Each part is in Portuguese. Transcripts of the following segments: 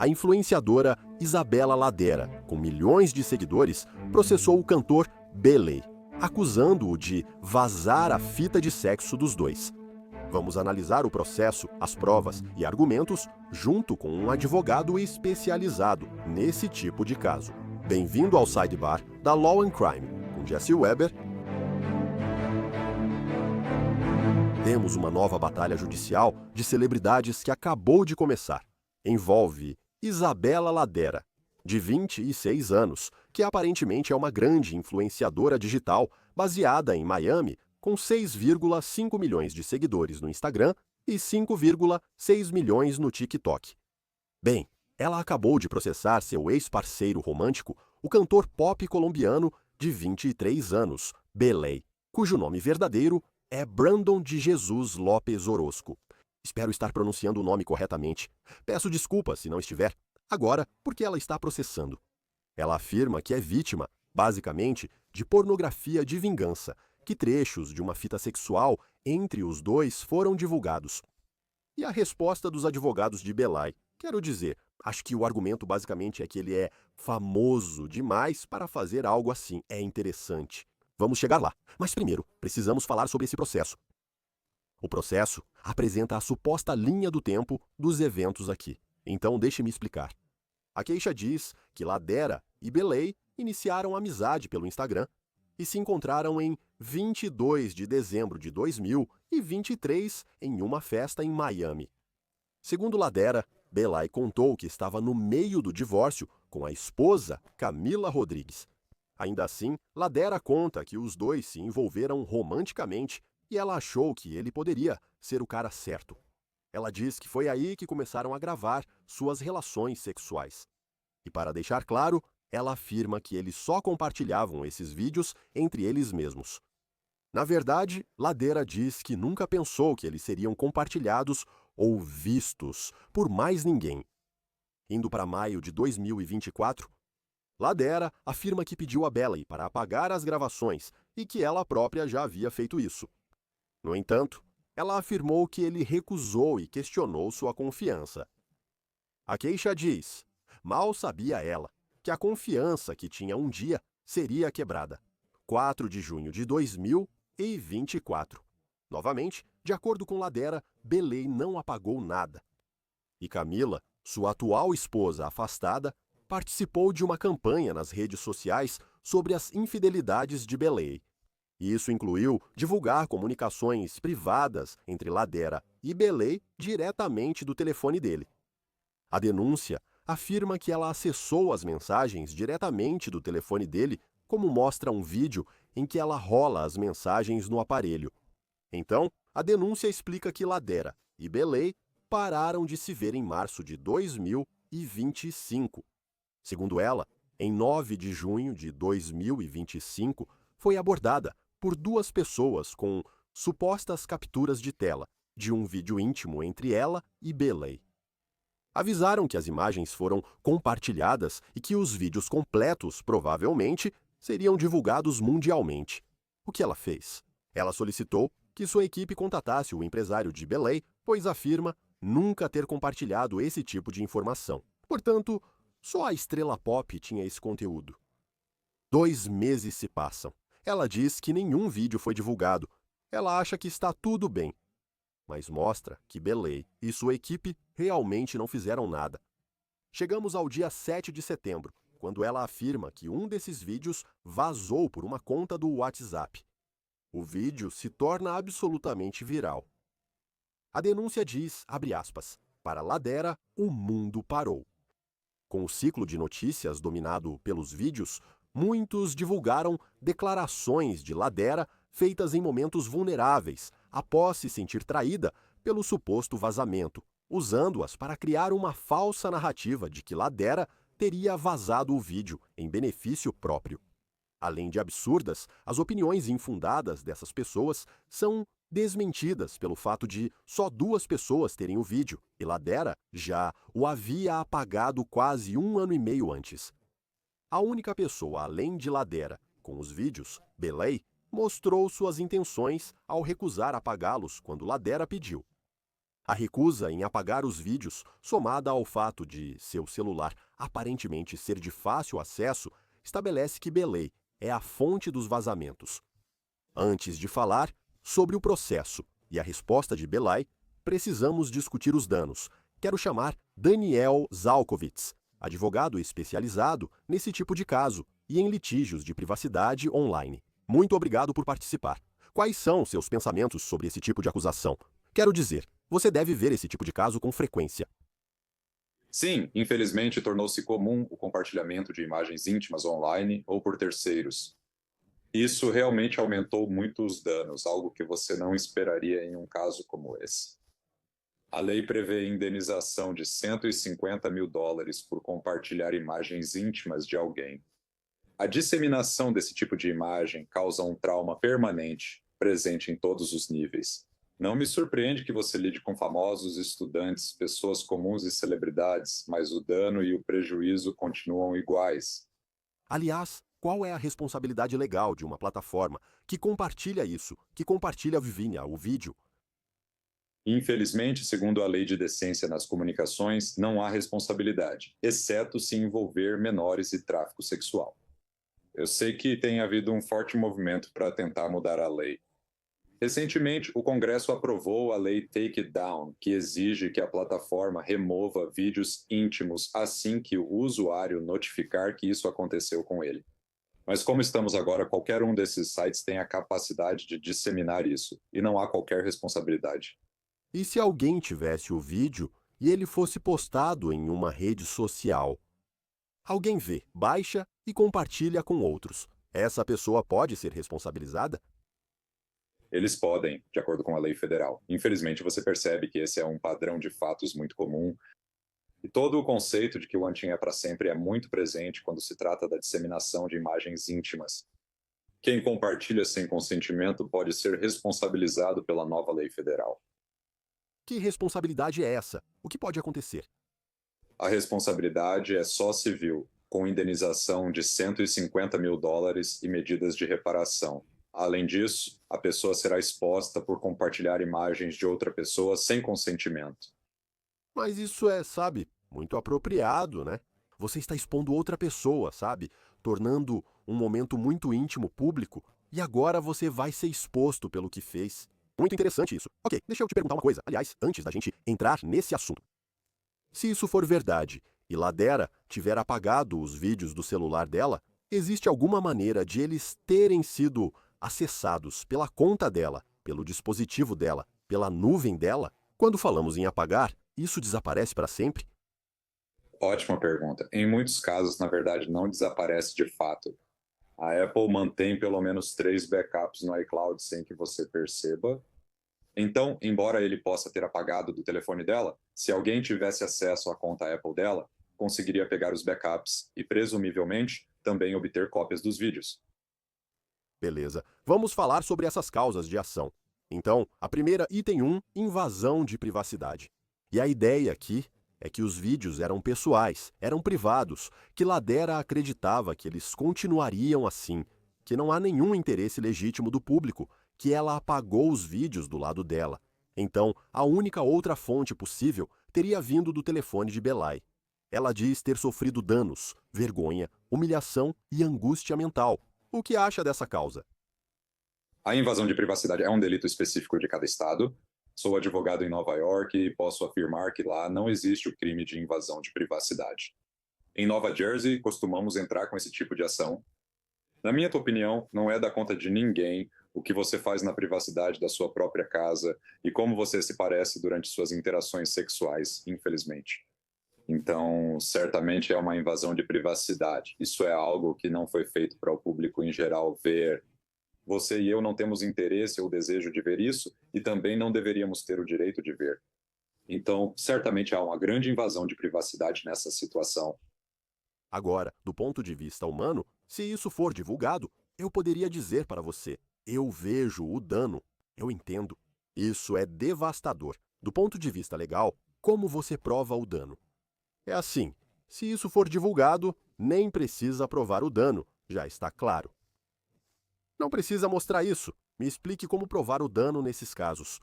A influenciadora Isabela Ladera, com milhões de seguidores, processou o cantor Belay, acusando-o de vazar a fita de sexo dos dois. Vamos analisar o processo, as provas e argumentos junto com um advogado especializado nesse tipo de caso. Bem-vindo ao Sidebar da Law and Crime, com Jesse Weber. Temos uma nova batalha judicial de celebridades que acabou de começar. Envolve Isabela Ladera, de 26 anos, que aparentemente é uma grande influenciadora digital baseada em Miami, com 6,5 milhões de seguidores no Instagram e 5,6 milhões no TikTok. Bem, ela acabou de processar seu ex-parceiro romântico, o cantor pop colombiano de 23 anos, Belay, cujo nome verdadeiro é Brandon de Jesus Lopes Orozco. Espero estar pronunciando o nome corretamente. Peço desculpas se não estiver, agora porque ela está processando. Ela afirma que é vítima, basicamente, de pornografia de vingança, que trechos de uma fita sexual entre os dois foram divulgados. E a resposta dos advogados de Belay? Quero dizer, acho que o argumento basicamente é que ele é famoso demais para fazer algo assim. É interessante. Vamos chegar lá. Mas primeiro, precisamos falar sobre esse processo. O processo apresenta a suposta linha do tempo dos eventos aqui. Então, deixe-me explicar. A queixa diz que Ladera e Belay iniciaram amizade pelo Instagram e se encontraram em 22 de dezembro de 2000 e 23 em uma festa em Miami. Segundo Ladera, Belay contou que estava no meio do divórcio com a esposa Camila Rodrigues. Ainda assim, Ladera conta que os dois se envolveram romanticamente e ela achou que ele poderia ser o cara certo. Ela diz que foi aí que começaram a gravar suas relações sexuais. E para deixar claro, ela afirma que eles só compartilhavam esses vídeos entre eles mesmos. Na verdade, Ladera diz que nunca pensou que eles seriam compartilhados ou vistos por mais ninguém. Indo para maio de 2024, Ladera afirma que pediu a Belay para apagar as gravações e que ela própria já havia feito isso. No entanto, ela afirmou que ele recusou e questionou sua confiança. A queixa diz: mal sabia ela que a confiança que tinha um dia seria quebrada. 4 de junho de 2024. Novamente, de acordo com Ladera, Belay não apagou nada. E Camila, sua atual esposa afastada, participou de uma campanha nas redes sociais sobre as infidelidades de Belay. Isso incluiu divulgar comunicações privadas entre Ladera e Belay diretamente do telefone dele. A denúncia afirma que ela acessou as mensagens diretamente do telefone dele, como mostra um vídeo em que ela rola as mensagens no aparelho. Então, a denúncia explica que Ladera e Belay pararam de se ver em março de 2025. Segundo ela, em 9 de junho de 2025, foi abordada por duas pessoas com supostas capturas de tela de um vídeo íntimo entre ela e Belay. Avisaram que as imagens foram compartilhadas e que os vídeos completos, provavelmente, seriam divulgados mundialmente. O que ela fez? Ela solicitou que sua equipe contatasse o empresário de Belay, pois afirma nunca ter compartilhado esse tipo de informação. Portanto, só a estrela pop tinha esse conteúdo. 2 meses se passam. Ela diz que nenhum vídeo foi divulgado. Ela acha que está tudo bem. Mas mostra que Belay e sua equipe realmente não fizeram nada. Chegamos ao dia 7 de setembro, quando ela afirma que um desses vídeos vazou por uma conta do WhatsApp. O vídeo se torna absolutamente viral. A denúncia diz, abre aspas, para Ladera, o mundo parou. Com o ciclo de notícias dominado pelos vídeos, muitos divulgaram declarações de Ladera feitas em momentos vulneráveis, após se sentir traída pelo suposto vazamento, usando-as para criar uma falsa narrativa de que Ladera teria vazado o vídeo em benefício próprio. Além de absurdas, as opiniões infundadas dessas pessoas são desmentidas pelo fato de só 2 pessoas terem o vídeo, e Ladera já o havia apagado quase 1 ano e meio antes. A única pessoa além de Ladera com os vídeos, Belay, mostrou suas intenções ao recusar apagá-los quando Ladera pediu. A recusa em apagar os vídeos, somada ao fato de seu celular aparentemente ser de fácil acesso, estabelece que Belay é a fonte dos vazamentos. Antes de falar sobre o processo e a resposta de Belay, precisamos discutir os danos. Quero chamar Daniel Zalkovitz, advogado especializado nesse tipo de caso e em litígios de privacidade online. Muito obrigado por participar. Quais são seus pensamentos sobre esse tipo de acusação? Quero dizer, você deve ver esse tipo de caso com frequência. Sim, infelizmente tornou-se comum o compartilhamento de imagens íntimas online ou por terceiros. Isso realmente aumentou muito os danos, algo que você não esperaria em um caso como esse. A lei prevê indenização de US$ 150 mil por compartilhar imagens íntimas de alguém. A disseminação desse tipo de imagem causa um trauma permanente, presente em todos os níveis. Não me surpreende que você lide com famosos, estudantes, pessoas comuns e celebridades, mas o dano e o prejuízo continuam iguais. Aliás, qual é a responsabilidade legal de uma plataforma que compartilha isso, que compartilha o vídeo? Infelizmente, segundo a Lei de Decência nas Comunicações, não há responsabilidade, exceto se envolver menores e tráfico sexual. Eu sei que tem havido um forte movimento para tentar mudar a lei. Recentemente, o Congresso aprovou a lei Take It Down, que exige que a plataforma remova vídeos íntimos assim que o usuário notificar que isso aconteceu com ele. Mas como estamos agora, qualquer um desses sites tem a capacidade de disseminar isso, e não há qualquer responsabilidade. E se alguém tivesse o vídeo e ele fosse postado em uma rede social? Alguém vê, baixa e compartilha com outros. Essa pessoa pode ser responsabilizada? Eles podem, de acordo com a lei federal. Infelizmente, você percebe que esse é um padrão de fatos muito comum. E todo o conceito de que o antim é para sempre é muito presente quando se trata da disseminação de imagens íntimas. Quem compartilha sem consentimento pode ser responsabilizado pela nova lei federal. Que responsabilidade é essa? O que pode acontecer? A responsabilidade é só civil, com indenização de US$ 150 mil e medidas de reparação. Além disso, a pessoa será exposta por compartilhar imagens de outra pessoa sem consentimento. Mas isso é, sabe, muito apropriado, né? Você está expondo outra pessoa, sabe? Tornando um momento muito íntimo público e agora você vai ser exposto pelo que fez. Muito interessante isso. Ok, deixa eu te perguntar uma coisa. Aliás, antes da gente entrar nesse assunto. Se isso for verdade e Ladera tiver apagado os vídeos do celular dela, existe alguma maneira de eles terem sido acessados pela conta dela, pelo dispositivo dela, pela nuvem dela? Quando falamos em apagar, isso desaparece para sempre? Ótima pergunta. Em muitos casos, na verdade, não desaparece de fato. A Apple mantém pelo menos 3 backups no iCloud sem que você perceba. Então, embora ele possa ter apagado do telefone dela, se alguém tivesse acesso à conta Apple dela, conseguiria pegar os backups e, presumivelmente, também obter cópias dos vídeos. Beleza. Vamos falar sobre essas causas de ação. Então, a primeira, item 1, invasão de privacidade. E a ideia aqui é que os vídeos eram pessoais, eram privados, que Ladera acreditava que eles continuariam assim, que não há nenhum interesse legítimo do público, que ela apagou os vídeos do lado dela. Então, a única outra fonte possível teria vindo do telefone de Belay. Ela diz ter sofrido danos, vergonha, humilhação e angústia mental. O que acha dessa causa? A invasão de privacidade é um delito específico de cada estado. Sou advogado em Nova York e posso afirmar que lá não existe o crime de invasão de privacidade. Em Nova Jersey, costumamos entrar com esse tipo de ação. Na minha opinião, não é da conta de ninguém o que você faz na privacidade da sua própria casa e como você se parece durante suas interações sexuais, infelizmente. Então, certamente é uma invasão de privacidade. Isso é algo que não foi feito para o público em geral ver. Você e eu não temos interesse ou desejo de ver isso e também não deveríamos ter o direito de ver. Então, certamente há uma grande invasão de privacidade nessa situação. Agora, do ponto de vista humano, se isso for divulgado, eu poderia dizer para você: eu vejo o dano, eu entendo. Isso é devastador. Do ponto de vista legal, como você prova o dano? É assim: se isso for divulgado, nem precisa provar o dano, já está claro. Não precisa mostrar isso. Me explique como provar o dano nesses casos.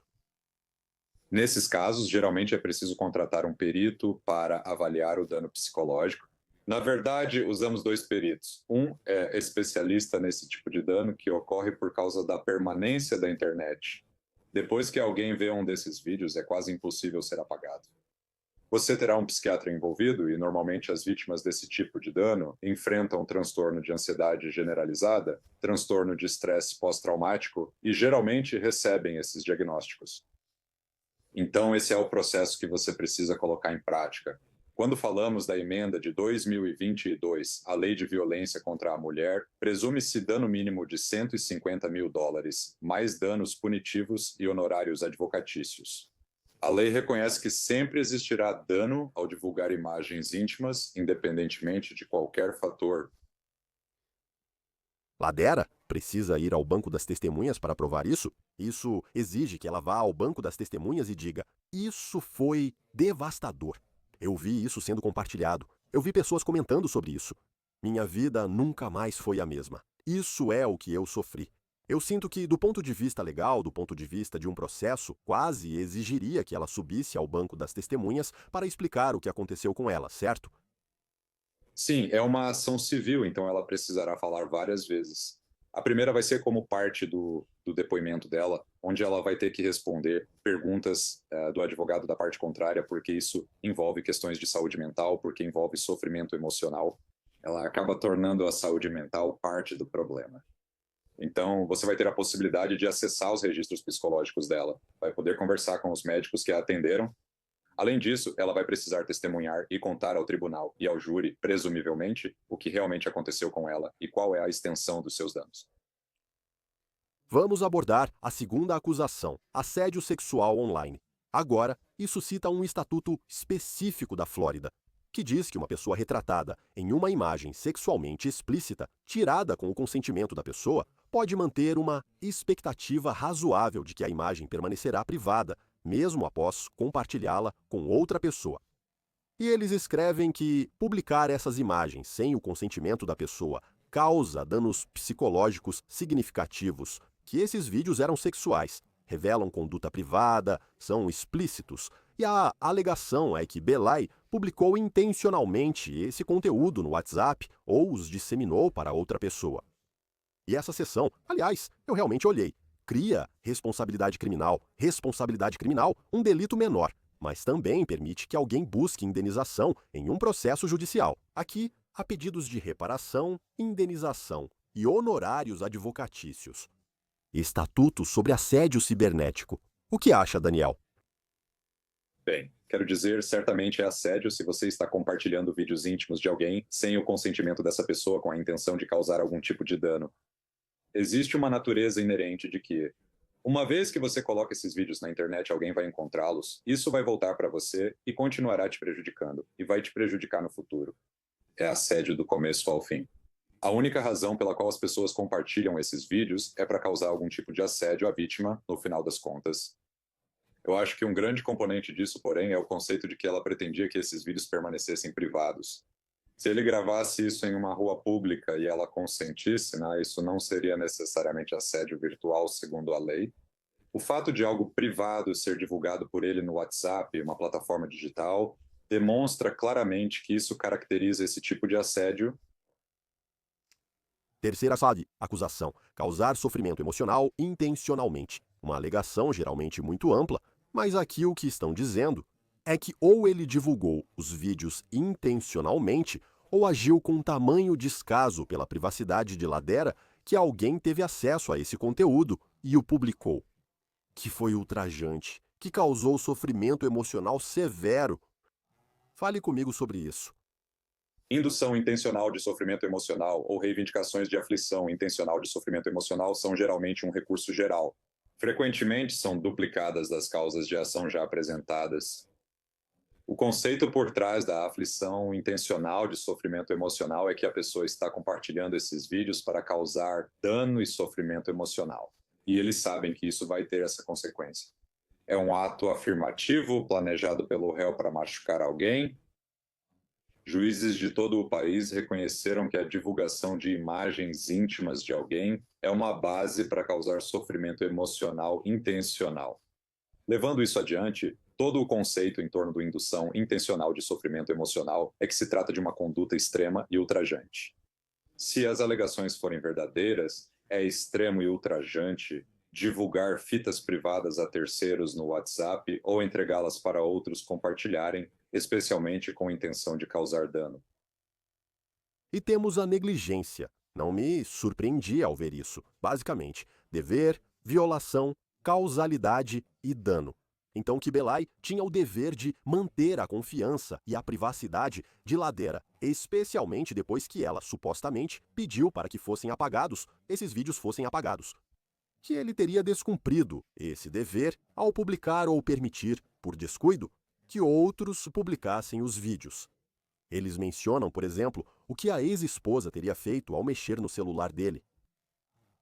Nesses casos, geralmente é preciso contratar um perito para avaliar o dano psicológico. Na verdade, usamos dois peritos. Um é especialista nesse tipo de dano que ocorre por causa da permanência da internet. Depois que alguém vê um desses vídeos, é quase impossível ser apagado. Você terá um psiquiatra envolvido e, normalmente, as vítimas desse tipo de dano enfrentam transtorno de ansiedade generalizada, transtorno de estresse pós-traumático e, geralmente, recebem esses diagnósticos. Então, esse é o processo que você precisa colocar em prática. Quando falamos da emenda de 2022, a Lei de Violência contra a Mulher, presume-se dano mínimo de US$ 150 mil, mais danos punitivos e honorários advocatícios. A lei reconhece que sempre existirá dano ao divulgar imagens íntimas, independentemente de qualquer fator. Ladera precisa ir ao banco das testemunhas para provar isso? Isso exige que ela vá ao banco das testemunhas e diga: isso foi devastador. Eu vi isso sendo compartilhado. Eu vi pessoas comentando sobre isso. Minha vida nunca mais foi a mesma. Isso é o que eu sofri. Eu sinto que, do ponto de vista legal, do ponto de vista de um processo, quase exigiria que ela subisse ao banco das testemunhas para explicar o que aconteceu com ela, certo? Sim, é uma ação civil, então ela precisará falar várias vezes. A primeira vai ser como parte do depoimento dela, onde ela vai ter que responder perguntas do advogado da parte contrária, porque isso envolve questões de saúde mental, porque envolve sofrimento emocional. Ela acaba tornando a saúde mental parte do problema. Então, você vai ter a possibilidade de acessar os registros psicológicos dela, vai poder conversar com os médicos que a atenderam. Além disso, ela vai precisar testemunhar e contar ao tribunal e ao júri, presumivelmente, o que realmente aconteceu com ela e qual é a extensão dos seus danos. Vamos abordar a segunda acusação, assédio sexual online. Agora, isso cita um estatuto específico da Flórida, que diz que uma pessoa retratada em uma imagem sexualmente explícita, tirada com o consentimento da pessoa, pode manter uma expectativa razoável de que a imagem permanecerá privada, mesmo após compartilhá-la com outra pessoa. E eles escrevem que publicar essas imagens sem o consentimento da pessoa causa danos psicológicos significativos, que esses vídeos eram sexuais, revelam conduta privada, são explícitos, e a alegação é que Belay publicou intencionalmente esse conteúdo no WhatsApp ou os disseminou para outra pessoa. E essa seção, aliás, eu realmente olhei, cria responsabilidade criminal, um delito menor, mas também permite que alguém busque indenização em um processo judicial. Aqui, há pedidos de reparação, indenização e honorários advocatícios. Estatuto sobre assédio cibernético. O que acha, Daniel? Bem, quero dizer, certamente é assédio se você está compartilhando vídeos íntimos de alguém sem o consentimento dessa pessoa com a intenção de causar algum tipo de dano. Existe uma natureza inerente de que, uma vez que você coloca esses vídeos na internet, alguém vai encontrá-los, isso vai voltar para você e continuará te prejudicando, e vai te prejudicar no futuro. É assédio do começo ao fim. A única razão pela qual as pessoas compartilham esses vídeos é para causar algum tipo de assédio à vítima, no final das contas. Eu acho que um grande componente disso, porém, é o conceito de que ela pretendia que esses vídeos permanecessem privados. Se ele gravasse isso em uma rua pública e ela consentisse, né, isso não seria necessariamente assédio virtual, segundo a lei. O fato de algo privado ser divulgado por ele no WhatsApp, uma plataforma digital, demonstra claramente que isso caracteriza esse tipo de assédio. Terceira acusação: causar sofrimento emocional intencionalmente. Uma alegação geralmente muito ampla, mas aqui o que estão dizendo é que ou ele divulgou os vídeos intencionalmente ou agiu com tamanho descaso pela privacidade de Ladera que alguém teve acesso a esse conteúdo e o publicou. Que foi ultrajante, que causou sofrimento emocional severo. Fale comigo sobre isso. Indução intencional de sofrimento emocional ou reivindicações de aflição intencional de sofrimento emocional são geralmente um recurso geral. Frequentemente são duplicadas das causas de ação já apresentadas. O conceito por trás da aflição intencional de sofrimento emocional é que a pessoa está compartilhando esses vídeos para causar dano e sofrimento emocional. E eles sabem que isso vai ter essa consequência. É um ato afirmativo planejado pelo réu para machucar alguém. Juízes de todo o país reconheceram que a divulgação de imagens íntimas de alguém é uma base para causar sofrimento emocional intencional. Levando isso adiante, todo o conceito em torno do indução intencional de sofrimento emocional é que se trata de uma conduta extrema e ultrajante. Se as alegações forem verdadeiras, é extremo e ultrajante divulgar fitas privadas a terceiros no WhatsApp ou entregá-las para outros compartilharem, especialmente com intenção de causar dano. E temos a negligência. Não me surpreendi ao ver isso. Basicamente, dever, violação, causalidade e dano. Então Kibelay tinha o dever de manter a confiança e a privacidade de Ladera, especialmente depois que ela, supostamente, pediu para que esses vídeos fossem apagados. Que ele teria descumprido esse dever ao publicar ou permitir, por descuido, que outros publicassem os vídeos. Eles mencionam, por exemplo, o que a ex-esposa teria feito ao mexer no celular dele.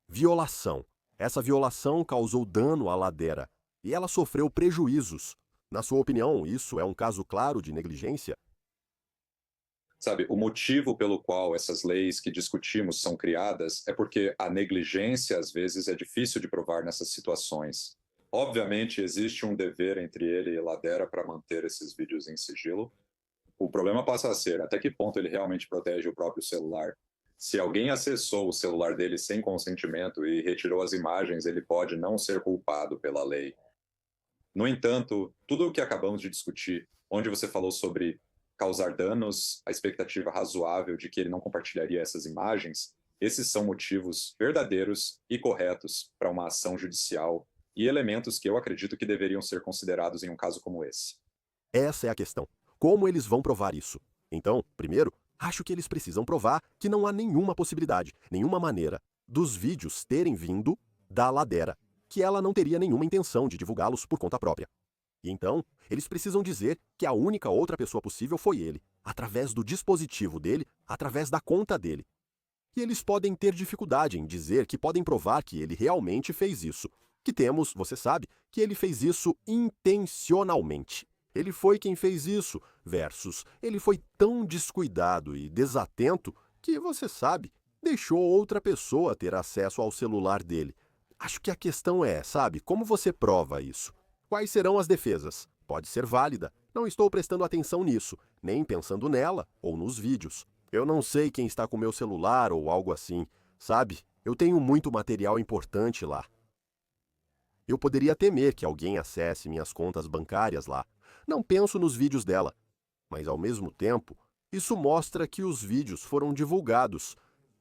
Violação. Essa violação causou dano à Ladera e ela sofreu prejuízos. Na sua opinião, isso é um caso claro de negligência? Sabe, o motivo pelo qual essas leis que discutimos são criadas é porque a negligência, às vezes, é difícil de provar nessas situações. Obviamente, existe um dever entre ele e Ladera para manter esses vídeos em sigilo. O problema passa a ser até que ponto ele realmente protege o próprio celular. Se alguém acessou o celular dele sem consentimento e retirou as imagens, ele pode não ser culpado pela lei. No entanto, tudo o que acabamos de discutir, onde você falou sobre causar danos, a expectativa razoável de que ele não compartilharia essas imagens, esses são motivos verdadeiros e corretos para uma ação judicial e elementos que eu acredito que deveriam ser considerados em um caso como esse. Essa é a questão. Como eles vão provar isso? Então, primeiro, acho que eles precisam provar que não há nenhuma possibilidade, nenhuma maneira, dos vídeos terem vindo da Ladera, que ela não teria nenhuma intenção de divulgá-los por conta própria. E então, eles precisam dizer que a única outra pessoa possível foi ele, através do dispositivo dele, através da conta dele. E eles podem ter dificuldade em dizer que podem provar que ele realmente fez isso. Que temos, você sabe, que ele fez isso intencionalmente. Ele foi quem fez isso, versus ele foi tão descuidado e desatento que, você sabe, deixou outra pessoa ter acesso ao celular dele. Acho que a questão é, sabe, como você prova isso? Quais serão as defesas? Pode ser válida. Não estou prestando atenção nisso, nem pensando nela ou nos vídeos. Eu não sei quem está com meu celular ou algo assim, sabe? Eu tenho muito material importante lá. Eu poderia temer que alguém acesse minhas contas bancárias lá. Não penso nos vídeos dela. Mas, ao mesmo tempo, isso mostra que os vídeos foram divulgados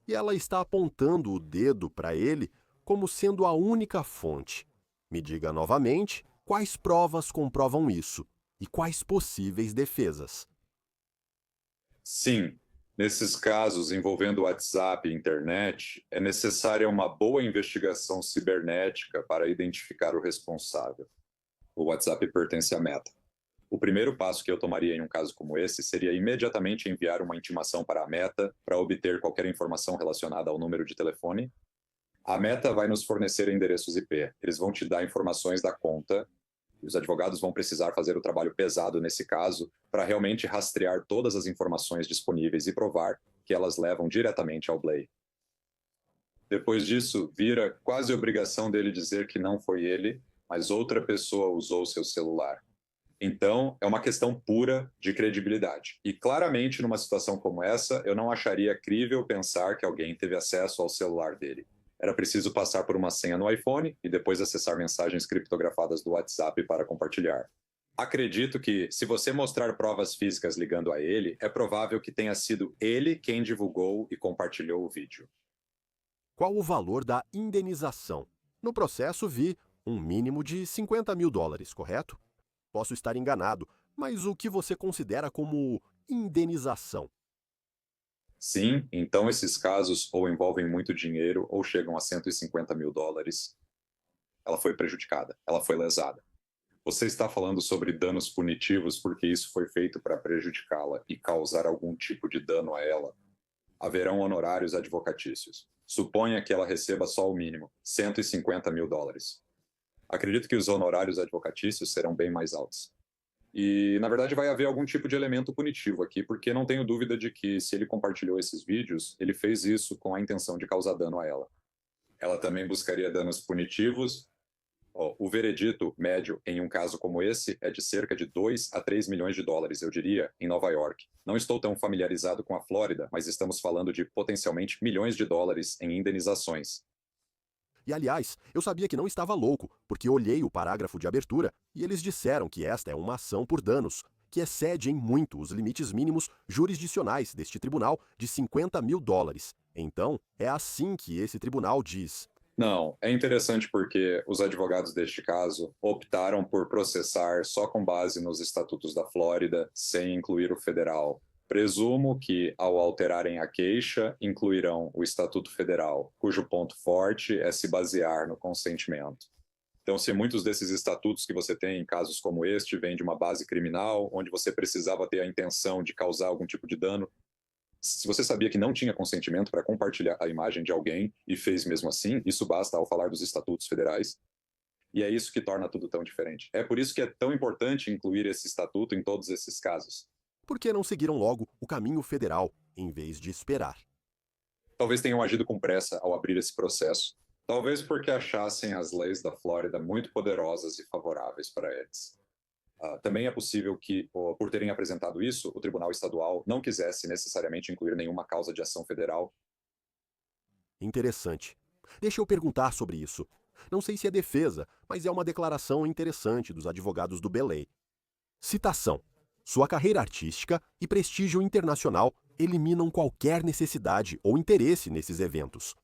e ela está apontando o dedo para ele como sendo a única fonte. Me diga novamente quais provas comprovam isso e quais possíveis defesas. Sim, nesses casos envolvendo WhatsApp e internet, é necessária uma boa investigação cibernética para identificar o responsável. O WhatsApp pertence à Meta. O primeiro passo que eu tomaria em um caso como esse seria imediatamente enviar uma intimação para a Meta para obter qualquer informação relacionada ao número de telefone. A Meta vai nos fornecer endereços IP. Eles vão te dar informações da conta. Os advogados vão precisar fazer o trabalho pesado nesse caso para realmente rastrear todas as informações disponíveis e provar que elas levam diretamente ao Blay. Depois disso, vira quase obrigação dele dizer que não foi ele, mas outra pessoa usou seu celular. Então, é uma questão pura de credibilidade. E claramente, numa situação como essa, eu não acharia crível pensar que alguém teve acesso ao celular dele. Era preciso passar por uma senha no iPhone e depois acessar mensagens criptografadas do WhatsApp para compartilhar. Acredito que, se você mostrar provas físicas ligando a ele, é provável que tenha sido ele quem divulgou e compartilhou o vídeo. Qual o valor da indenização? No processo vi um mínimo de $50.000, correto? Posso estar enganado, mas o que você considera como indenização? Sim, então esses casos ou envolvem muito dinheiro ou chegam a US$ 150.000. Ela foi prejudicada, ela foi lesada. Você está falando sobre danos punitivos porque isso foi feito para prejudicá-la e causar algum tipo de dano a ela. Haverão honorários advocatícios. Suponha que ela receba só o mínimo, US$ 150.000. Acredito que os honorários advocatícios serão bem mais altos. E, na verdade, vai haver algum tipo de elemento punitivo aqui, porque não tenho dúvida de que, se ele compartilhou esses vídeos, ele fez isso com a intenção de causar dano a ela. Ela também buscaria danos punitivos O veredito médio em um caso como esse é de cerca de 2 a 3 milhões de dólares, eu diria, em Nova York. Não estou tão familiarizado com a Flórida, mas estamos falando de potencialmente milhões de dólares em indenizações. E aliás, eu sabia que não estava louco, porque olhei o parágrafo de abertura e eles disseram que esta é uma ação por danos, que excede em muito os limites mínimos jurisdicionais deste tribunal de 50 mil dólares. Então, é assim que esse tribunal diz. Não, é interessante porque os advogados deste caso optaram por processar só com base nos estatutos da Flórida, sem incluir o federal. Presumo que, ao alterarem a queixa, incluirão o Estatuto Federal, cujo ponto forte é se basear no consentimento. Então, se muitos desses estatutos que você tem em casos como este vêm de uma base criminal, onde você precisava ter a intenção de causar algum tipo de dano, se você sabia que não tinha consentimento para compartilhar a imagem de alguém e fez mesmo assim, isso basta ao falar dos estatutos federais. E é isso que torna tudo tão diferente. É por isso que é tão importante incluir esse estatuto em todos esses casos. Por que não seguiram logo o caminho federal, em vez de esperar? Talvez tenham agido com pressa ao abrir esse processo. Talvez porque achassem as leis da Flórida muito poderosas e favoráveis para eles. Também é possível que, por terem apresentado isso, o Tribunal Estadual não quisesse necessariamente incluir nenhuma causa de ação federal. Interessante. Deixa eu perguntar sobre isso. Não sei se é defesa, mas é uma declaração interessante dos advogados do Belay. Citação. Sua carreira artística e prestígio internacional eliminam qualquer necessidade ou interesse nesses eventos.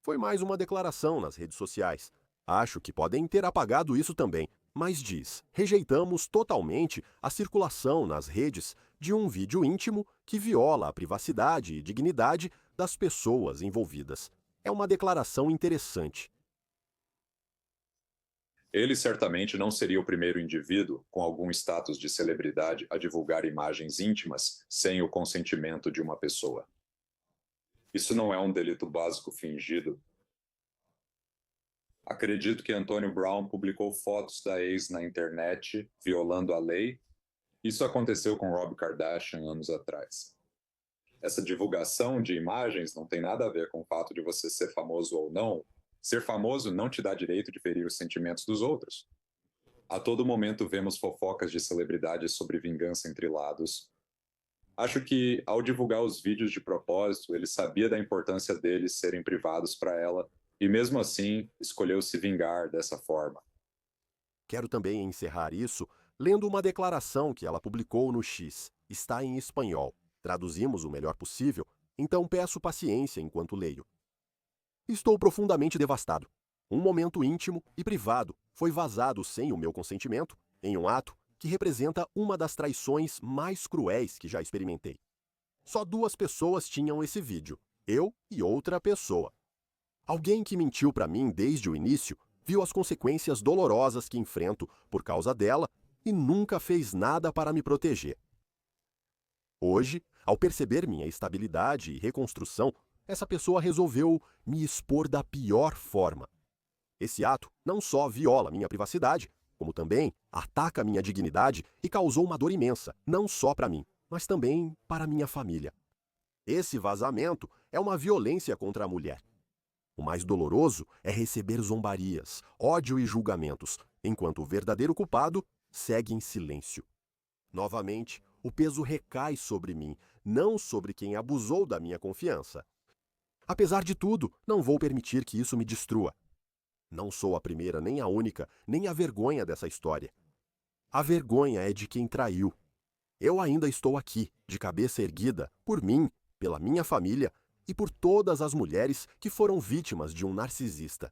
Foi mais uma declaração nas redes sociais. Acho que podem ter apagado isso também, mas diz: rejeitamos totalmente a circulação nas redes de um vídeo íntimo que viola a privacidade e dignidade das pessoas envolvidas. É uma declaração interessante. Ele certamente não seria o primeiro indivíduo com algum status de celebridade a divulgar imagens íntimas sem o consentimento de uma pessoa. Isso não é um delito básico fingido. Acredito que Antonio Brown publicou fotos da ex na internet, violando a lei. Isso aconteceu com Rob Kardashian anos atrás. Essa divulgação de imagens não tem nada a ver com o fato de você ser famoso ou não. Ser famoso não te dá direito de ferir os sentimentos dos outros. A todo momento vemos fofocas de celebridades sobre vingança entre lados. Acho que, ao divulgar os vídeos de propósito, ele sabia da importância deles serem privados para ela e, mesmo assim, escolheu se vingar dessa forma. Quero também encerrar isso lendo uma declaração que ela publicou no X. Está em espanhol. Traduzimos o melhor possível, então peço paciência enquanto leio. Estou profundamente devastado. Um momento íntimo e privado foi vazado sem o meu consentimento, em um ato que representa uma das traições mais cruéis que já experimentei. Só 2 pessoas tinham esse vídeo, eu e outra pessoa. Alguém que mentiu para mim desde o início viu as consequências dolorosas que enfrento por causa dela e nunca fez nada para me proteger. Hoje, ao perceber minha estabilidade e reconstrução, essa pessoa resolveu me expor da pior forma. Esse ato não só viola minha privacidade, como também ataca minha dignidade e causou uma dor imensa, não só para mim, mas também para minha família. Esse vazamento é uma violência contra a mulher. O mais doloroso é receber zombarias, ódio e julgamentos, enquanto o verdadeiro culpado segue em silêncio. Novamente, o peso recai sobre mim, não sobre quem abusou da minha confiança. Apesar de tudo, não vou permitir que isso me destrua. Não sou a primeira, nem a única, nem a vergonha dessa história. A vergonha é de quem traiu. Eu ainda estou aqui, de cabeça erguida, por mim, pela minha família e por todas as mulheres que foram vítimas de um narcisista.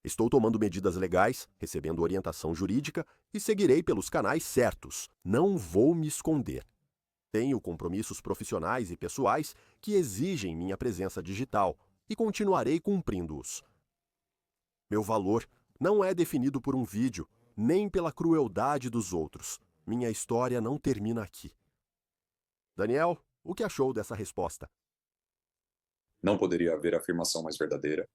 Estou tomando medidas legais, recebendo orientação jurídica e seguirei pelos canais certos. Não vou me esconder. Tenho compromissos profissionais e pessoais que exigem minha presença digital e continuarei cumprindo-os. Meu valor não é definido por um vídeo, nem pela crueldade dos outros. Minha história não termina aqui. Daniel, o que achou dessa resposta? Não poderia haver afirmação mais verdadeira.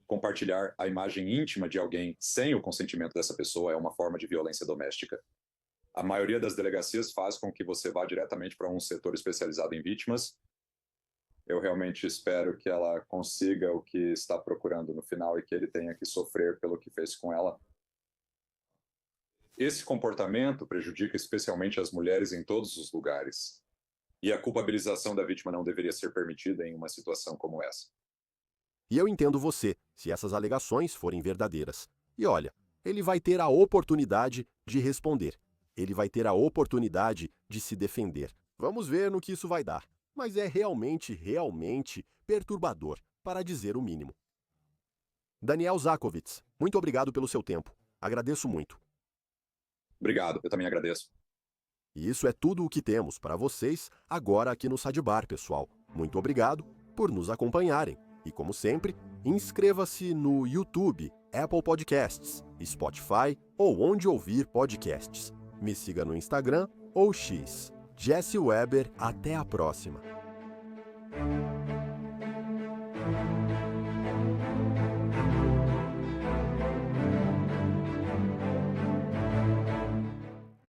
Compartilhar a imagem íntima de alguém sem o consentimento dessa pessoa é uma forma de violência doméstica. A maioria das delegacias faz com que você vá diretamente para um setor especializado em vítimas. Eu realmente espero que ela consiga o que está procurando no final e que ele tenha que sofrer pelo que fez com ela. Esse comportamento prejudica especialmente as mulheres em todos os lugares. E a culpabilização da vítima não deveria ser permitida em uma situação como essa. E eu entendo você, se essas alegações forem verdadeiras. E olha, ele vai ter a oportunidade de responder. Ele vai ter a oportunidade de se defender. Vamos ver no que isso vai dar. Mas é realmente perturbador, para dizer o mínimo. Daniel Zakovitz, muito obrigado pelo seu tempo. Agradeço muito. Obrigado, eu também agradeço. E isso é tudo o que temos para vocês agora aqui no Sidebar, pessoal. Muito obrigado por nos acompanharem. E como sempre, inscreva-se no YouTube, Apple Podcasts, Spotify ou onde ouvir podcasts. Me siga no Instagram ou X. Jesse Weber, até a próxima.